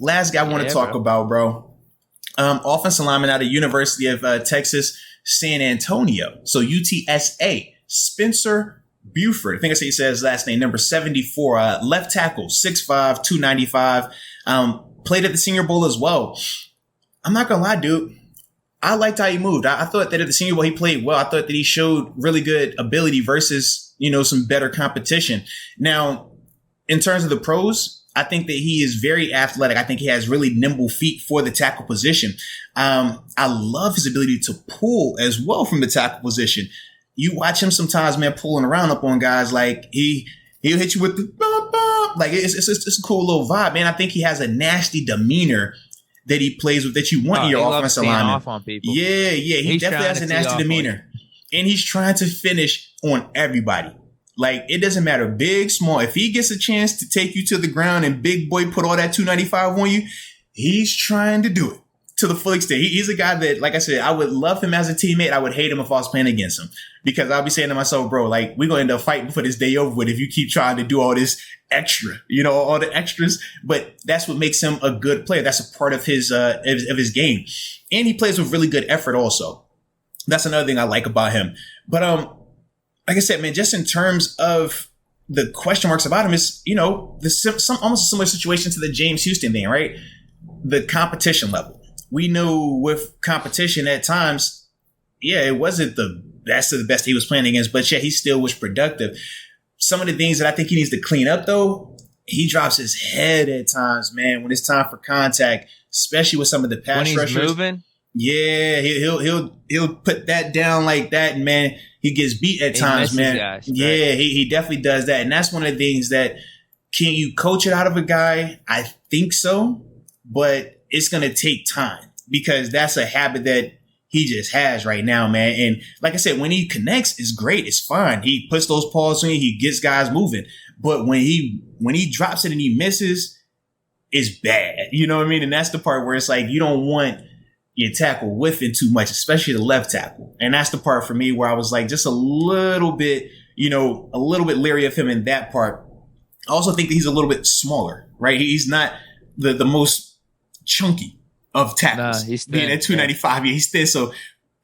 Last guy I want to talk about, bro. Offensive lineman out of University of Texas, San Antonio. So UTSA, Spencer Burford. I think I say he said his last name, number 74. Left tackle, 6'5", 295. Played at the Senior Bowl as well. I'm not going to lie, dude. I liked how he moved. I thought that at the Senior Bowl he played well. I thought that he showed really good ability versus, some better competition. Now, in terms of the pros, I think that he is very athletic. I think he has really nimble feet for the tackle position. I love his ability to pull as well from the tackle position. You watch him sometimes, man, pulling around up on guys like he'll hit you with the bump, bump. Like it's a cool little vibe, man. I think he has a nasty demeanor that he plays with that you want in your offensive lineman. Off on people. Yeah. He definitely has a nasty demeanor. And he's trying to finish on everybody. Like, it doesn't matter, big, small. If he gets a chance to take you to the ground and big boy put all that 295 on you, he's trying to do it to the full extent. He's a guy that, like I said, I would love him as a teammate. I would hate him if I was playing against him, because I'll be saying to myself, bro, like, we're going to end up fighting for this day over with if you keep trying to do all this extra, all the extras. But that's what makes him a good player. That's a part of his game. And he plays with really good effort also. That's another thing I like about him. But, like I said, man, just in terms of the question marks about him is, almost a similar situation to the James Houston thing, right? The competition level. We know with competition at times, it wasn't the best of the best he was playing against, but he still was productive. Some of the things that I think he needs to clean up, though, he drops his head at times, man, when it's time for contact, especially with some of the pass rushers. When he's moving? Yeah, he'll put that down like that, and man, he gets beat at times, man. Guys, yeah, right. he definitely does that, and that's one of the things that, can you coach it out of a guy? I think so, but it's gonna take time, because that's a habit that he just has right now, man. And like I said, when he connects, it's great, it's fine. He puts those paws on you, he gets guys moving. But when he drops it and he misses, it's bad. You know what I mean? And that's the part where it's like, you don't want your tackle whiffing too much, especially the left tackle. And that's the part for me where I was like, just a little bit leery of him in that part. I also think that he's a little bit smaller, right? He's not the most chunky of tackles. Nah, he's thin. Being at 295, he's thin. So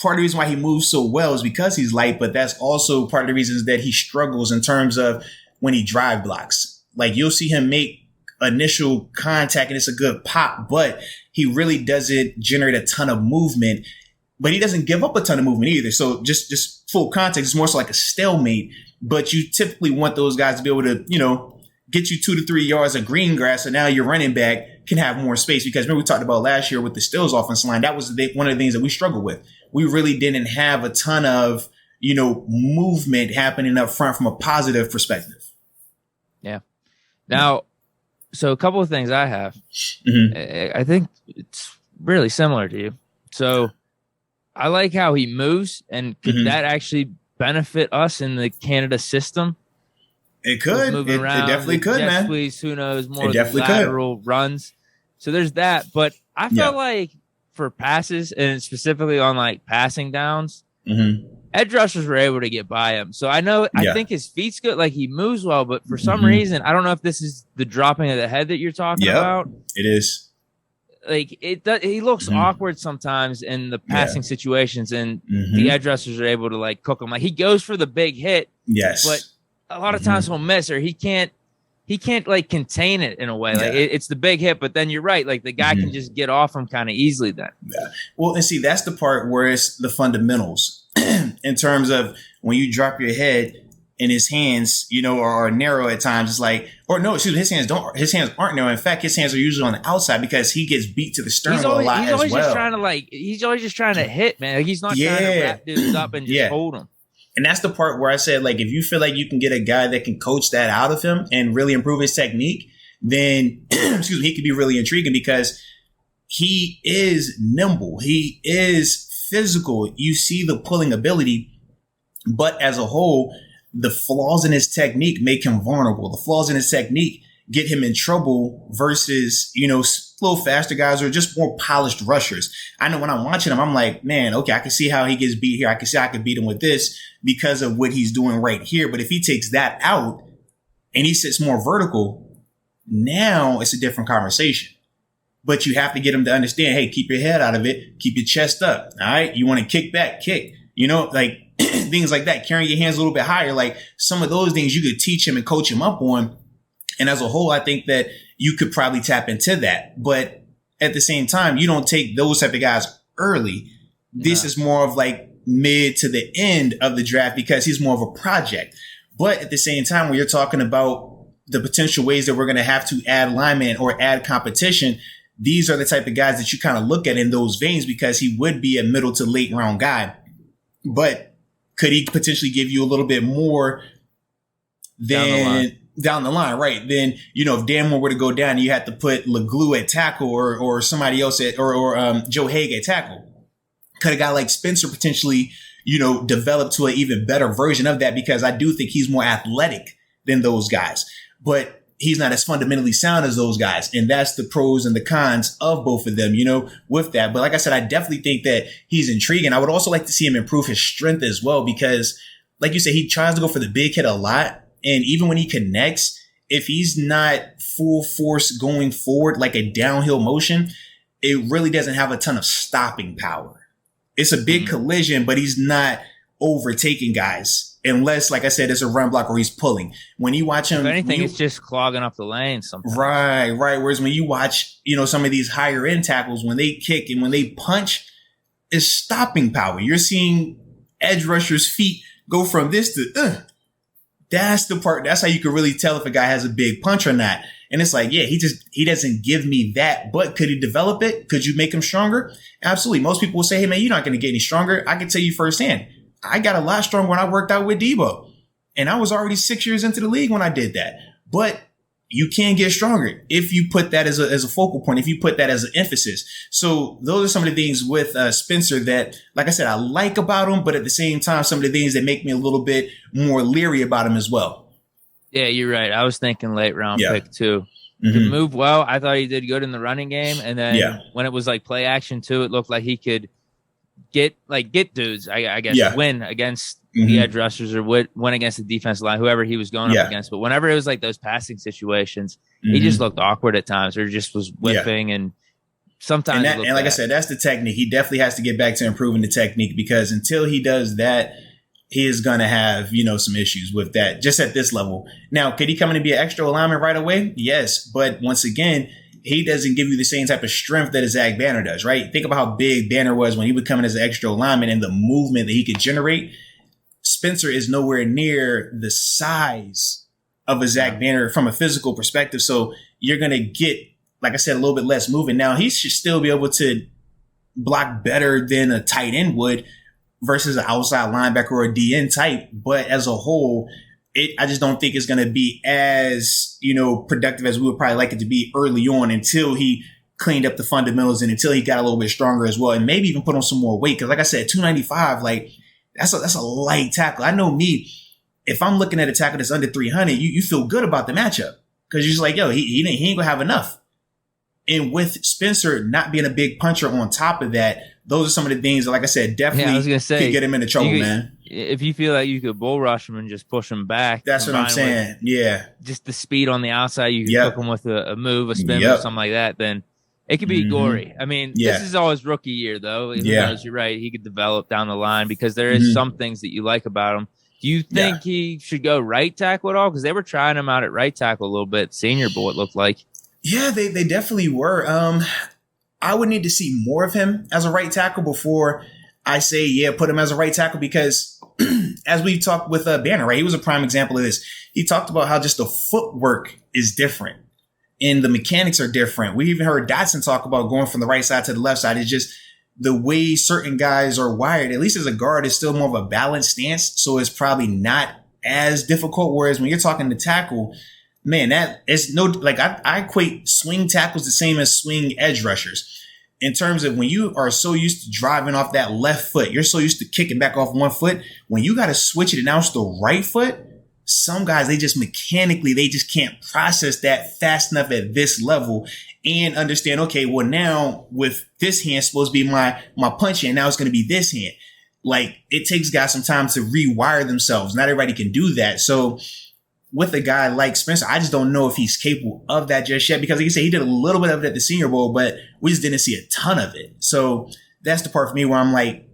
part of the reason why he moves so well is because he's light, but that's also part of the reasons that he struggles in terms of when he drive blocks. Like, you'll see him make initial contact and it's a good pop, but he really doesn't generate a ton of movement, but he doesn't give up a ton of movement either. So just full contact is more so like a stalemate, but you typically want those guys to be able to, get you 2 to 3 yards of green grass. So now your running back can have more space, because remember we talked about last year with the Steelers offensive line. That was one of the things that we struggled with. We really didn't have a ton of, movement happening up front from a positive perspective. Yeah. Now, so a couple of things I have. Mm-hmm. I think it's really similar to you. So I like how he moves, and could that actually benefit us in the Canada system? It could. It definitely could, man. Squeeze, who knows, more lateral runs. So there's that. But I felt like for passes, and specifically on like passing downs, edge rushers were able to get by him. So I think his feet's good. Like, he moves well, but for some reason, I don't know if this is the dropping of the head that you're talking about. It is. Like, he looks awkward sometimes in the passing situations, and the edge rushers are able to like cook him. Like, he goes for the big hit. Yes. But a lot of times he'll miss, or he can't like contain it in a way. Like, it's the big hit, but then you're right. Like, the guy can just get off him kind of easily then. Yeah. Well, and see, that's the part where it's the fundamentals in terms of when you drop your head and his hands, are narrow at times. It's like, or no, excuse me, his hands aren't narrow. In fact, his hands are usually on the outside because he gets beat to the sternum a lot as well. He's always just trying to hit, man. Like, he's not trying to wrap dudes up and just hold him. And that's the part where I said, like, if you feel like you can get a guy that can coach that out of him and really improve his technique, then, excuse me, he could be really intriguing, because he is nimble. He is physical. You see the pulling ability, but as a whole, the flaws in his technique make him vulnerable. The flaws in his technique get him in trouble versus, a little faster guys or just more polished rushers. I know when I'm watching him, I'm like, man, okay, I can see how he gets beat here. I can see I can beat him with this because of what he's doing right here. But if he takes that out and he sits more vertical, now it's a different conversation. But you have to get them to understand, hey, keep your head out of it. Keep your chest up. All right. You want to kick back, kick, like things like that, carrying your hands a little bit higher. Like some of those things you could teach him and coach him up on. And as a whole, I think that you could probably tap into that. But at the same time, you don't take those type of guys early. This is more of like mid to the end of the draft because he's more of a project. But at the same time, when you're talking about the potential ways that we're going to have to add linemen or add competition, these are the type of guys that you kind of look at in those veins because he would be a middle to late round guy. But could he potentially give you a little bit more than down the line? Right. Then, if Dan Moore were to go down and you had to put LeGlue at tackle or somebody else or Joe Haig at tackle, could a guy like Spencer potentially, develop to an even better version of that? Because I do think he's more athletic than those guys, but he's not as fundamentally sound as those guys. And that's the pros and the cons of both of them, with that. But like I said, I definitely think that he's intriguing. I would also like to see him improve his strength as well, because like you said, he tries to go for the big hit a lot. And even when he connects, if he's not full force going forward, like a downhill motion, it really doesn't have a ton of stopping power. It's a big collision, but he's not overtaking guys. Unless, like I said, it's a run block or he's pulling. When you watch him, if anything, it's just clogging up the lane sometimes. Right. Whereas when you watch, some of these higher end tackles, when they kick and when they punch, it's stopping power. You're seeing edge rushers' feet go from this to That's the part. That's how you can really tell if a guy has a big punch or not. And it's like, yeah, he doesn't give me that. But could he develop it? Could you make him stronger? Absolutely. Most people will say, hey, man, you're not going to get any stronger. I can tell you firsthand. I got a lot stronger when I worked out with Debo. And I was already 6 years into the league when I did that. But you can get stronger if you put that as a focal point, if you put that as an emphasis. So those are some of the things with Spencer that, like I said, I like about him. But at the same time, some of the things that make me a little bit more leery about him as well. Yeah, you're right. I was thinking late round pick too. To move well, I thought he did good in the running game. And then when it was like play action too, it looked like he could get dudes, I guess, win against the edge rushers or win against the defensive line, whoever he was going up against. But whenever it was like those passing situations, he just looked awkward at times or just was whipping and sometimes. And like I said, that's the technique. He definitely has to get back to improving the technique because until he does that, he is going to have, some issues with that just at this level. Now, could he come in and be an extra alignment right away? Yes. But once again, he doesn't give you the same type of strength that a Zach Banner does, right? Think about how big Banner was when he would come in as an extra alignment and the movement that he could generate. Spencer is nowhere near the size of a Zach Banner from a physical perspective. So you're going to get, like I said, a little bit less movement. Now, he should still be able to block better than a tight end would versus an outside linebacker or a DN type. But as a whole, I just don't think it's going to be as, productive as we would probably like it to be early on until he cleaned up the fundamentals and until he got a little bit stronger as well. And maybe even put on some more weight. Because like I said, 295, like that's a light tackle. I know me, if I'm looking at a tackle that's under 300, you feel good about the matchup because you're just like, yo, he ain't going to have enough. And with Spencer not being a big puncher on top of that, those are some of the things that, like I said, definitely could get him into trouble, man. If you feel like you could bull rush him and just push him back. That's what I'm saying. Yeah. Just the speed on the outside, you can hook him with a move, a spin or something like that, then it could be gory. I mean, this is all his rookie year, though. Who knows, you're right. He could develop down the line because there is some things that you like about him. Do you think he should go right tackle at all? Because they were trying him out at right tackle a little bit. Senior Bowl, it looked like. Yeah, they definitely were. I would need to see more of him as a right tackle before I say, put him as a right tackle because as we talked with Banner, right, he was a prime example of this. He talked about how just the footwork is different and the mechanics are different. We even heard Dotson talk about going from the right side to the left side. It's just the way certain guys are wired, at least as a guard, is still more of a balanced stance. So it's probably not as difficult. Whereas when you're talking to tackle, man, that is I equate swing tackles the same as swing edge rushers. In terms of when you are so used to driving off that left foot, you're so used to kicking back off one foot. When you got to switch it and now it's the right foot, some guys, they just can't process that fast enough at this level and understand, okay, well now with this hand supposed to be my punch hand, now it's going to be this hand. Like it takes guys some time to rewire themselves. Not everybody can do that. So with a guy like Spencer, I just don't know if he's capable of that just yet, because like you said, he did a little bit of it at the Senior Bowl, but we just didn't see a ton of it. So that's the part for me where I'm like,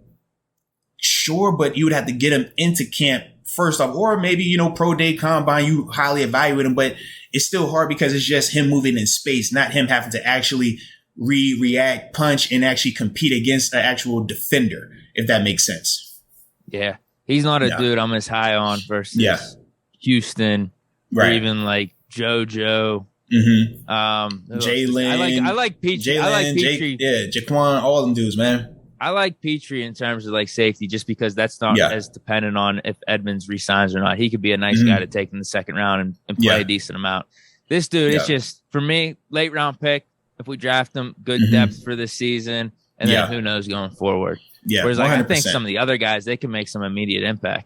sure, but you would have to get him into camp first off, or maybe, pro day combine, you highly evaluate him, but it's still hard because it's just him moving in space, not him having to actually react, punch, and actually compete against an actual defender, if that makes sense. Yeah. He's not a dude I'm as high on versus Houston, or even like JoJo. Jalen. I like Petrie. I like Petrie. Jaquan, all them dudes, man. I like Petrie in terms of like safety, just because that's not as dependent on if Edmonds resigns or not. He could be a nice guy to take in the second round and play a decent amount. This dude is just, for me, late round pick. If we draft him, good depth for this season, and then who knows going forward. Yeah, whereas like, I think some of the other guys, they can make some immediate impact.